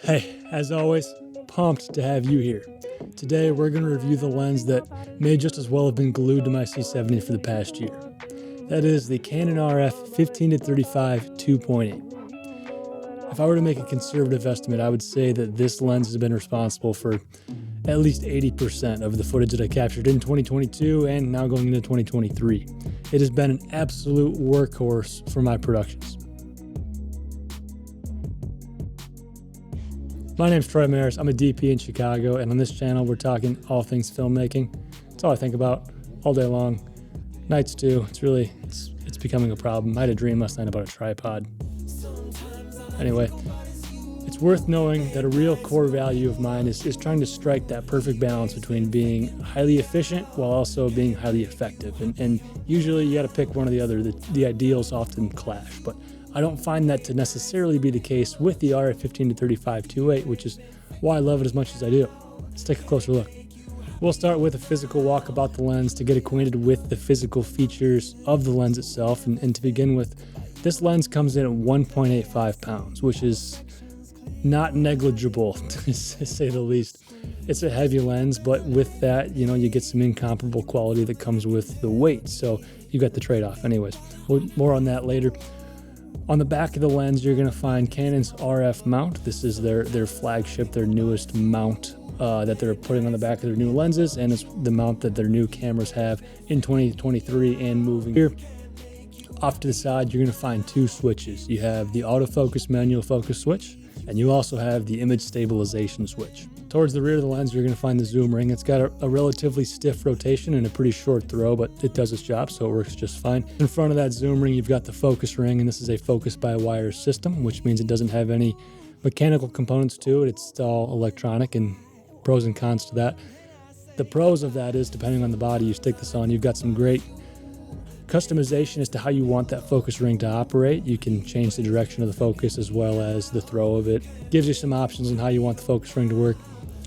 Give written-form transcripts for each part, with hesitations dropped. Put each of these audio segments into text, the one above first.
Hey, as always, pumped to have you here. Today we're going to review the lens that may just as well have been glued to my C70 for the past year. That is the Canon RF 15-35 2.8. If I were to make a conservative estimate, I would say that this lens has been responsible for at least 80% of the footage that I captured in 2022 and now going into 2023. It has been an absolute workhorse for my productions. My name's Troy Maris. I'm a DP in Chicago, and on this channel we're talking all things filmmaking. It's all I think about all day long. Nights too. It's becoming a problem. I had a dream last night about a tripod. Anyway, it's worth knowing that a real core value of mine is trying to strike that perfect balance between being highly efficient while also being highly effective. And usually you got to pick one or the other. The ideals often clash, but I don't find that to necessarily be the case with the RF 15-35 2.8, which is why I love it as much as I do. Let's take a closer look. We'll start with a physical walk about the lens to get acquainted with the physical features of the lens itself. And to begin with, this lens comes in at 1.85 pounds, which is not negligible, to say the least. It's a heavy lens, but with that, you get some incomparable quality that comes with the weight. So you got the trade-off. Anyways, more on that later. On the back of the lens, you're going to find Canon's RF mount. This is their flagship, their newest mount that they're putting on the back of their new lenses, and it's the mount that their new cameras have in 2023 and moving. Here, off to the side, you're going to find two switches. You have the autofocus manual focus switch, and you also have the image stabilization switch. Towards the rear of the lens, you're going to find the zoom ring. It's got a relatively stiff rotation and a pretty short throw, but it does its job, so it works just fine. In front of that zoom ring, you've got the focus ring, and this is a focus-by-wire system, which means it doesn't have any mechanical components to it. It's all electronic, and pros and cons to that. The pros of that is, depending on the body you stick this on, you've got some great customization as to how you want that focus ring to operate. You can change the direction of the focus as well as the throw of it. Gives you some options on how you want the focus ring to work.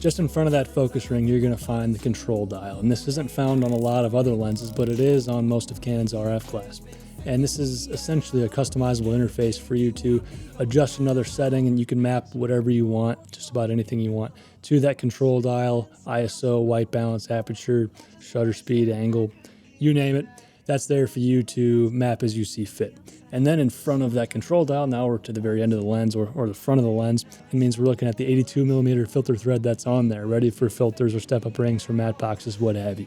Just in front of that focus ring, you're going to find the control dial. And this isn't found on a lot of other lenses, but it is on most of Canon's RF class. And this is essentially a customizable interface for you to adjust another setting, and you can map whatever you want, just about anything you want, to that control dial, ISO, white balance, aperture, shutter speed, angle, you name it. That's there for you to map as you see fit. And then in front of that control dial, now we're to the very end of the lens or the front of the lens. It means we're looking at the 82mm filter thread that's on there, ready for filters or step-up rings for matte boxes, what have you,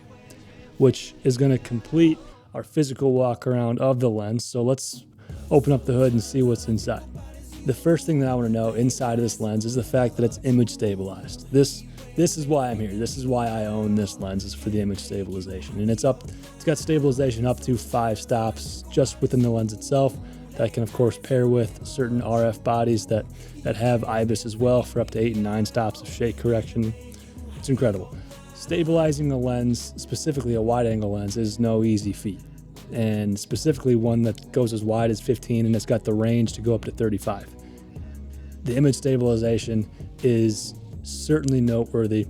which is going to complete our physical walk around of the lens. So let's open up the hood and see what's inside. The first thing that I want to know inside of this lens is the fact that it's image stabilized. This is why I'm here. This is why I own this lens, is for the image stabilization. And it's got stabilization up to 5 stops just within the lens itself. That can of course pair with certain RF bodies that have IBIS as well for up to 8 and 9 stops of shake correction. It's incredible. Stabilizing the lens, specifically a wide angle lens, is no easy feat. And specifically one that goes as wide as 15 and it's got the range to go up to 35. The image stabilization is certainly noteworthy,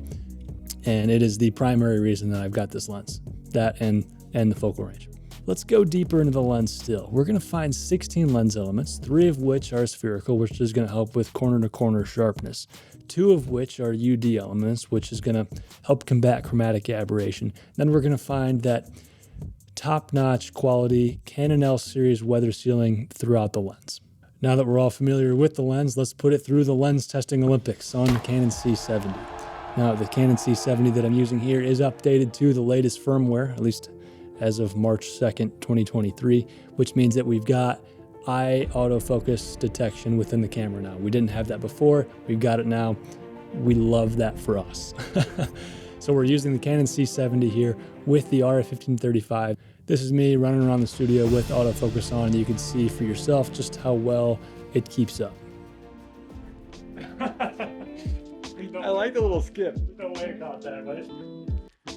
and it is the primary reason that I've got this lens, that and the focal range. Let's go deeper into the lens still. We're going to find 16 lens elements, 3 of which are spherical, which is going to help with corner-to-corner sharpness, 2 of which are UD elements, which is going to help combat chromatic aberration. Then we're going to find that top-notch quality Canon L series weather sealing throughout the lens. Now that we're all familiar with the lens, let's put it through the lens testing Olympics on the Canon C70. Now, the Canon C70 that I'm using here is updated to the latest firmware, at least as of March 2nd, 2023, which means that we've got eye autofocus detection within the camera now. We didn't have that before. We've got it now. We love that for us. So we're using the Canon C70 here with the RF 15-35. This is me running around the studio with autofocus on, and you can see for yourself just how well it keeps up. I like the little skip. No way I caught that, right?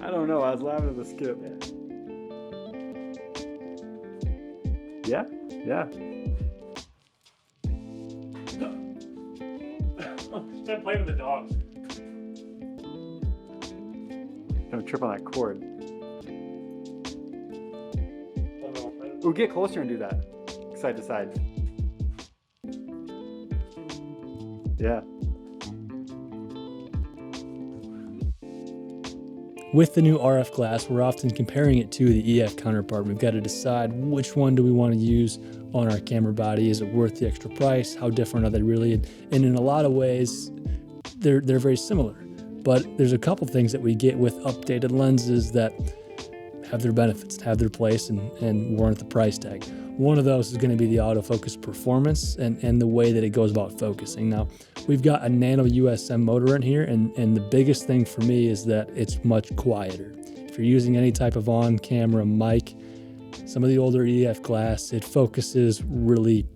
I don't know. I was laughing at the skip. Yeah. Stop playing with the dogs. Don't trip on that cord. Ooh, get closer and do that. Side to side. Yeah. With the new RF glass, we're often comparing it to the EF counterpart. We've got to decide which one do we want to use on our camera body. Is it worth the extra price? How different are they really? And in a lot of ways, they're very similar. But there's a couple things that we get with updated lenses that have their benefits, have their place, and warrant the price tag. One of those is going to be the autofocus performance and the way that it goes about focusing. Now, we've got a Nano USM motor in here, and the biggest thing for me is that it's much quieter. If you're using any type of on-camera mic, some of the older EF glass, it focuses really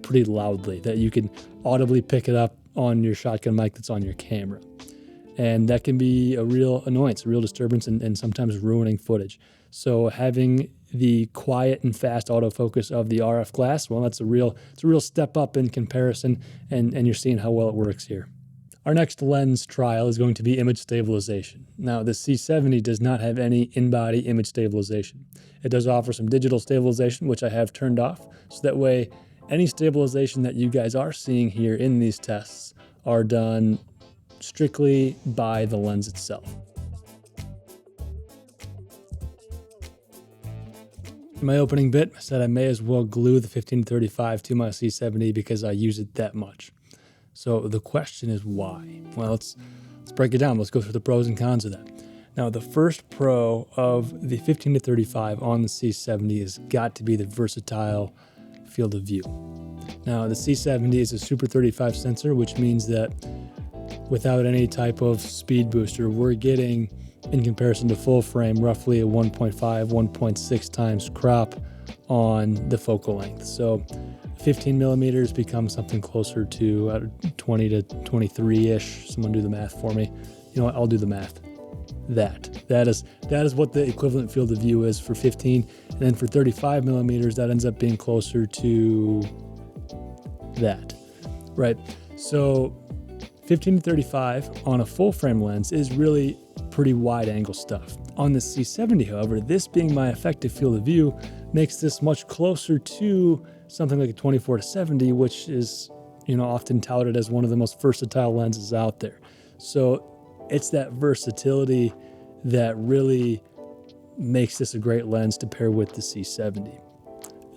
pretty loudly, that you can audibly pick it up on your shotgun mic that's on your camera. And that can be a real annoyance, a real disturbance, and sometimes ruining footage. So having the quiet and fast autofocus of the RF glass, well, it's a real step up in comparison, and you're seeing how well it works here. Our next lens trial is going to be image stabilization. Now, the C70 does not have any in-body image stabilization. It does offer some digital stabilization, which I have turned off, so that way any stabilization that you guys are seeing here in these tests are done strictly by the lens itself. In my opening bit, I said I may as well glue the 15-35 to my C70 because I use it that much. So the question is why? Well, let's break it down. Let's go through the pros and cons of that. Now, the first pro of the 15-35 on the C70 has got to be the versatile field of view. Now, the C70 is a Super 35 sensor, which means that without any type of speed booster, we're getting, in comparison to full frame, roughly a 1.5, 1.6 times crop on the focal length. So 15 millimeters becomes something closer to 20 to 23-ish. Someone do the math for me. You know what? I'll do the math. That is what the equivalent field of view is for 15. And then for 35 millimeters, that ends up being closer to that, right? So 15-35 on a full frame lens is really pretty wide angle stuff. On the C70, however, this being my effective field of view makes this much closer to something like a 24-70, which is, often touted as one of the most versatile lenses out there. So it's that versatility that really makes this a great lens to pair with the C70.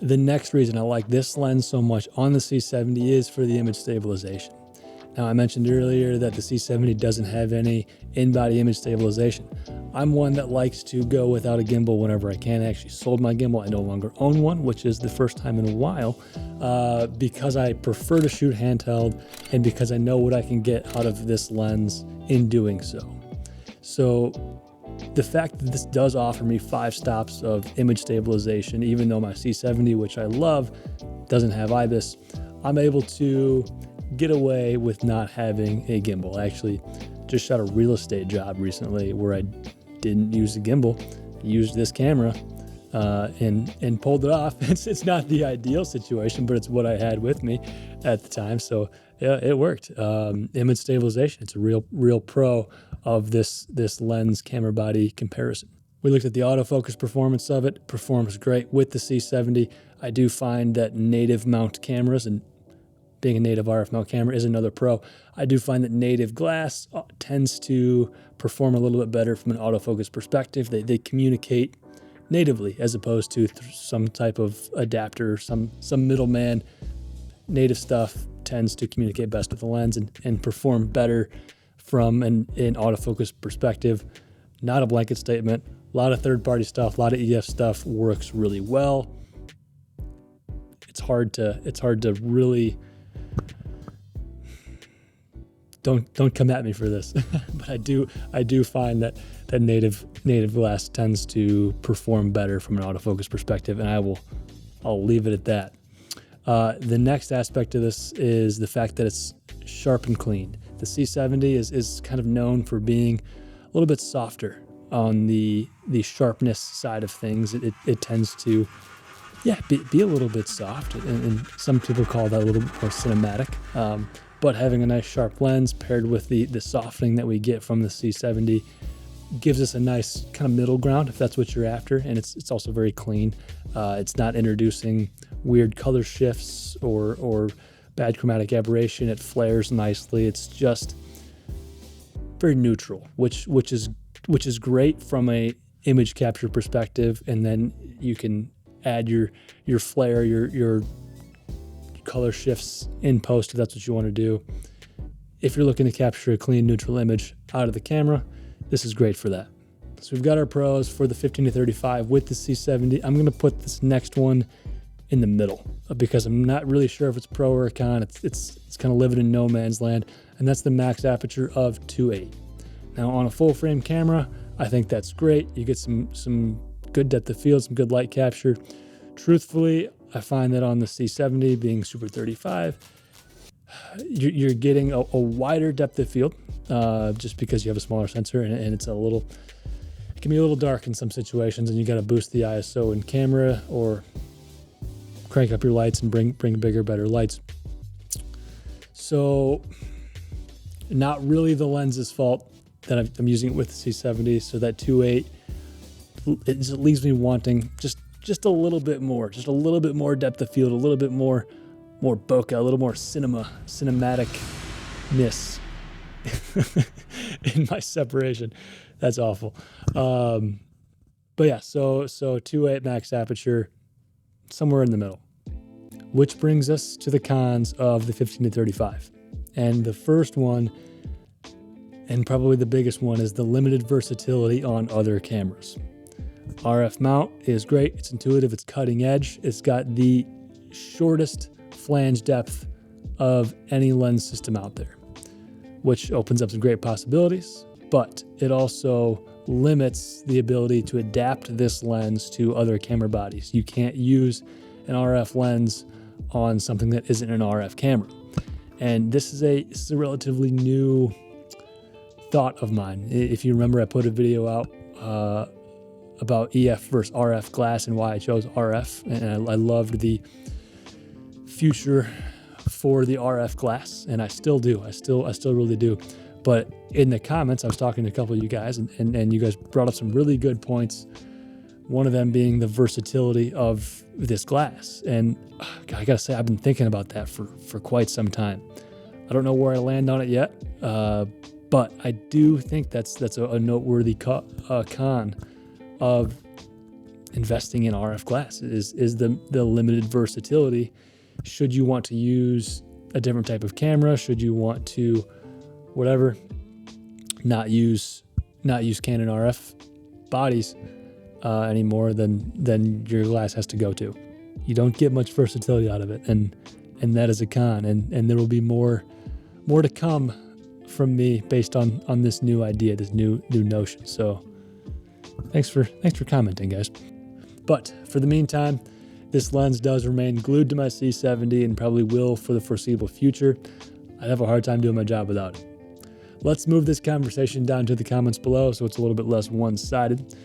The next reason I like this lens so much on the C70 is for the image stabilization. Now, I mentioned earlier that the C70 doesn't have any in-body image stabilization. I'm one that likes to go without a gimbal whenever I can. I actually sold my gimbal. I no longer own one, which is the first time in a while, because I prefer to shoot handheld and because I know what I can get out of this lens in doing so. So the fact that this does offer me 5 stops of image stabilization, even though my C70, which I love, doesn't have IBIS, I'm able to get away with not having a gimbal. I actually just shot a real estate job recently where I didn't use a gimbal, used this camera and pulled it off. It's not the ideal situation, but it's what I had with me at the time. So yeah, it worked. Image stabilization, it's a real pro of this lens camera body comparison. We looked at the autofocus performance of it. Performs great with the C70. I do find that native mount cameras, and being a native RF mount camera is another pro, I do find that native glass tends to perform a little bit better from an autofocus perspective. They communicate natively as opposed to some type of adapter, some middleman. Native stuff tends to communicate best with the lens and perform better from an autofocus perspective. Not a blanket statement. A lot of third-party stuff, a lot of EF stuff works really well. It's hard to really. Don't come at me for this, but I do find that native glass tends to perform better from an autofocus perspective, and I'll leave it at that. The next aspect of this is the fact that it's sharp and clean. The C70 is kind of known for being a little bit softer on the sharpness side of things. It tends to be a little bit soft, and some people call that a little bit more cinematic. But having a nice sharp lens paired with the softening that we get from the C70 gives us a nice kind of middle ground if that's what you're after, and it's also very clean. It's not introducing weird color shifts or bad chromatic aberration. It flares nicely. It's just very neutral, which is which is great from a image capture perspective. And then you can add your flare, your color shifts in post if that's what you want to do. If you're looking to capture a clean neutral image out of the camera, this is great for that. So we've got our pros for the 15-35 with the C70. I'm going to put this next one in the middle because I'm not really sure if it's pro or a con. It's kind of living in no man's land, and that's the max aperture of 2.8. Now on a full frame camera, I think that's great. You get some good depth of field, some good light capture. Truthfully, I find that on the C70 being Super 35, you're getting a wider depth of field just because you have a smaller sensor, and it can be a little dark in some situations, and you got to boost the ISO in camera or crank up your lights and bring bigger, better lights. So not really the lens's fault that I'm using it with the C70. So that 2.8, it just leaves me wanting just a little bit more depth of field, a little bit more bokeh, a little more cinematicness in my separation. That's awful. But yeah, so 2.8 max aperture, somewhere in the middle. Which brings us to the cons of the 15-35. And the first one, and probably the biggest one, is the limited versatility on other cameras. RF mount is great, it's intuitive, it's cutting edge, it's got the shortest flange depth of any lens system out there, which opens up some great possibilities, but it also limits the ability to adapt this lens to other camera bodies. You can't use an RF lens on something that isn't an RF camera. And this is a relatively new thought of mine. If you remember, I put a video out about EF versus RF glass and why I chose RF, and I loved the future for the RF glass, and I still do. I still really do. But in the comments, I was talking to a couple of you guys, and you guys brought up some really good points. One of them being the versatility of this glass. And I gotta say, I've been thinking about that for quite some time. I don't know where I land on it yet, but I do think that's a noteworthy con of investing in RF glass is the limited versatility. Should you want to use a different type of camera, should you want to whatever, not use Canon RF bodies anymore, then your glass has to go to. You don't get much versatility out of it, and that is a con, and there will be more to come from me based on this new idea, this new notion. So thanks for commenting, guys. But for the meantime, this lens does remain glued to my C70 and probably will for the foreseeable future. I'd have a hard time doing my job without it. Let's move this conversation down to the comments below so it's a little bit less one-sided.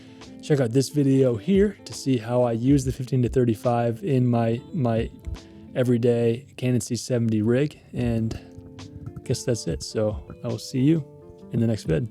Check out this video here to see how I use the 15-35 in my everyday Canon C70 rig, and I guess that's it. So I will see you in the next vid.